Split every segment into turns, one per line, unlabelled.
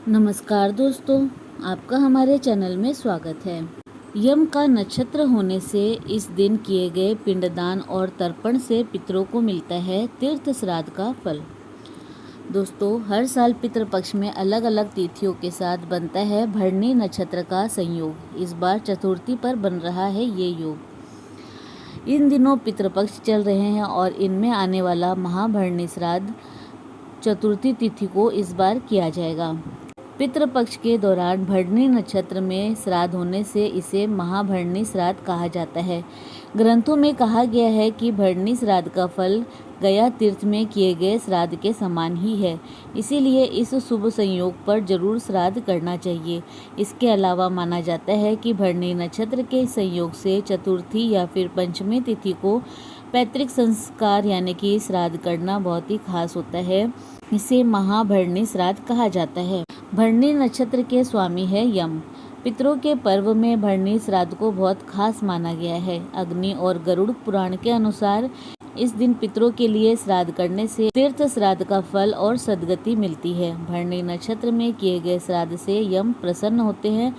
नमस्कार दोस्तों, आपका हमारे चैनल में स्वागत है। यम का नक्षत्र होने से इस दिन किए गए पिंडदान और तर्पण से पितरों को मिलता है तीर्थ श्राद्ध का फल। दोस्तों, हर साल पितृपक्ष में अलग अलग तिथियों के साथ बनता है भरणी नक्षत्र का संयोग। इस बार चतुर्थी पर बन रहा है ये योग। इन दिनों पितृपक्ष चल रहे हैं और इनमें आने वाला महाभरणी श्राद्ध चतुर्थी तिथि को इस बार किया जाएगा। पितृपक्ष के दौरान भरणी नक्षत्र में श्राद्ध होने से इसे महाभरणी श्राद्ध कहा जाता है। ग्रंथों में कहा गया है कि भरणी श्राद्ध का फल गया तीर्थ में किए गए श्राद्ध के समान ही है, इसीलिए इस शुभ संयोग पर जरूर श्राद्ध करना चाहिए। इसके अलावा माना जाता है कि भरणी नक्षत्र के संयोग से चतुर्थी या फिर पंचमी तिथि को पैतृक संस्कार यानी कि श्राद्ध करना बहुत ही खास होता है। इसे महाभरणी श्राद्ध कहा जाता है। भरणी नक्षत्र के स्वामी है यम। पितरों के पर्व में भरणी श्राद्ध को बहुत खास माना गया है। अग्नि और गरुड़ पुराण के अनुसार इस दिन पितरों के लिए श्राद्ध करने से तीर्थ श्राद्ध का फल और सद्गति मिलती है। भरणी नक्षत्र में किए गए श्राद्ध से यम प्रसन्न होते हैं,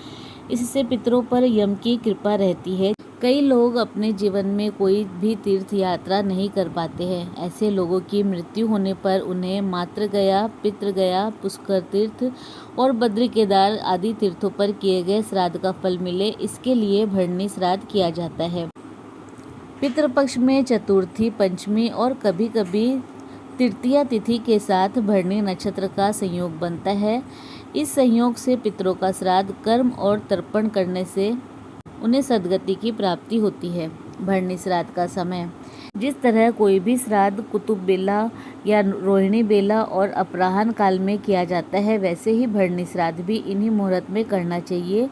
इससे पितरों पर यम की कृपा रहती है। कई लोग अपने जीवन में कोई भी तीर्थ यात्रा नहीं कर पाते हैं। ऐसे लोगों की मृत्यु होने पर उन्हें मातृगया, पितृगया, पुष्कर तीर्थ और बद्री केदार आदि तीर्थों पर किए गए श्राद्ध का फल मिले, इसके लिए भरणी श्राद्ध किया जाता है। पितृपक्ष में चतुर्थी, पंचमी और कभी कभी तृतीया तिथि के साथ भरणी नक्षत्र का संयोग बनता है। इस संयोग से पितरों का श्राद्ध कर्म और तर्पण करने से उन्हें सद्गति की प्राप्ति होती है। भरणी श्राद्ध का समय: जिस तरह कोई भी श्राद्ध कुतुब बेला या रोहिणी बेला और अपराह्न काल में किया जाता है, वैसे ही भरणी श्राद्ध भी इन्हीं मुहूर्त में करना चाहिए।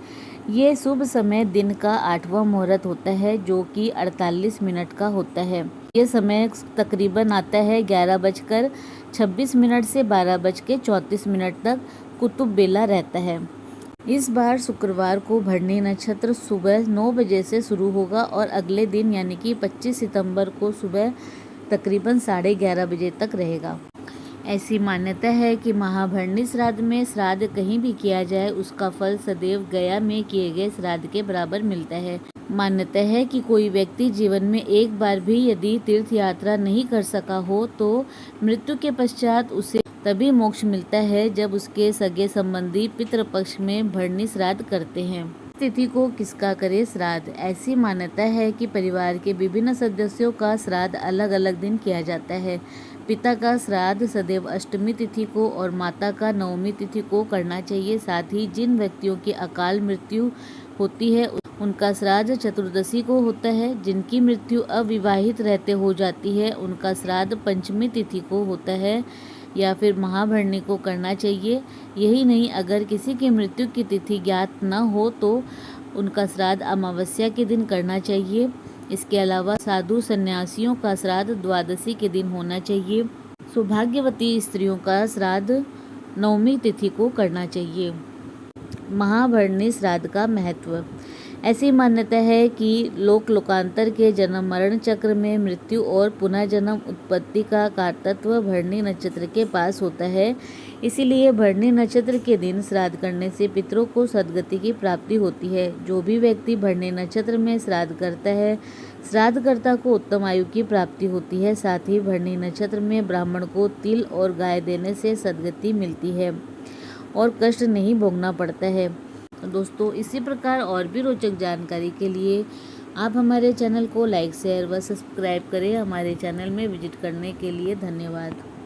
ये शुभ समय दिन का 8वां मुहूर्त होता है, जो कि 48 मिनट का होता है। ये समय तकरीबन आता है 11:26 से 12:34 तक कुतुब बेला रहता है। इस बार शुक्रवार को भरणी नक्षत्र सुबह 9 बजे से शुरू होगा और अगले दिन यानी कि 25 सितंबर को सुबह तकरीबन 11:30 बजे तक रहेगा। ऐसी मान्यता है कि महाभरणी श्राद्ध में श्राद्ध कहीं भी किया जाए, उसका फल सदैव गया में किए गए श्राद्ध के बराबर मिलता है। मान्यता है कि कोई व्यक्ति जीवन में एक बार भी यदि तीर्थ यात्रा नहीं कर सका हो तो मृत्यु के पश्चात उसे तभी मोक्ष मिलता है जब उसके सगे संबंधी पितृपक्ष में भरणी श्राद्ध करते हैं। तिथि को किसका करे श्राद्ध? ऐसी मान्यता है कि परिवार के विभिन्न सदस्यों का श्राद्ध अलग अलग दिन किया जाता है। पिता का श्राद्ध सदैव अष्टमी तिथि को और माता का नवमी तिथि को करना चाहिए। साथ ही जिन व्यक्तियों की अकाल मृत्यु होती है उनका श्राद्ध चतुर्दशी को होता है। जिनकी मृत्यु अविवाहित रहते हो जाती है उनका श्राद्ध पंचमी तिथि को होता है या फिर महाभरणी को करना चाहिए। यही नहीं, अगर किसी की मृत्यु की तिथि ज्ञात न हो तो उनका श्राद्ध अमावस्या के दिन करना चाहिए। इसके अलावा साधु सन्यासियों का श्राद्ध द्वादशी के दिन होना चाहिए। सौभाग्यवती स्त्रियों का श्राद्ध नवमी तिथि को करना चाहिए। महाभरणी श्राद्ध का महत्व: ऐसी मान्यता है कि लोकांतर के जन्म मरण चक्र में मृत्यु और पुनः जन्म उत्पत्ति का कारतत्व भरणी नक्षत्र के पास होता है। इसीलिए भरणी नक्षत्र के दिन श्राद्ध करने से पितरों को सद्गति की प्राप्ति होती है। जो भी व्यक्ति भरणी नक्षत्र में श्राद्ध करता है, श्राद्धकर्ता को उत्तम आयु की प्राप्ति होती है। साथ ही भरणी नक्षत्र में ब्राह्मण को तिल और गाय देने से सद्गति मिलती है और कष्ट नहीं भोगना पड़ता है। दोस्तों, इसी प्रकार और भी रोचक जानकारी के लिए आप हमारे चैनल को लाइक, शेयर व सब्सक्राइब करें। हमारे चैनल में विजिट करने के लिए धन्यवाद।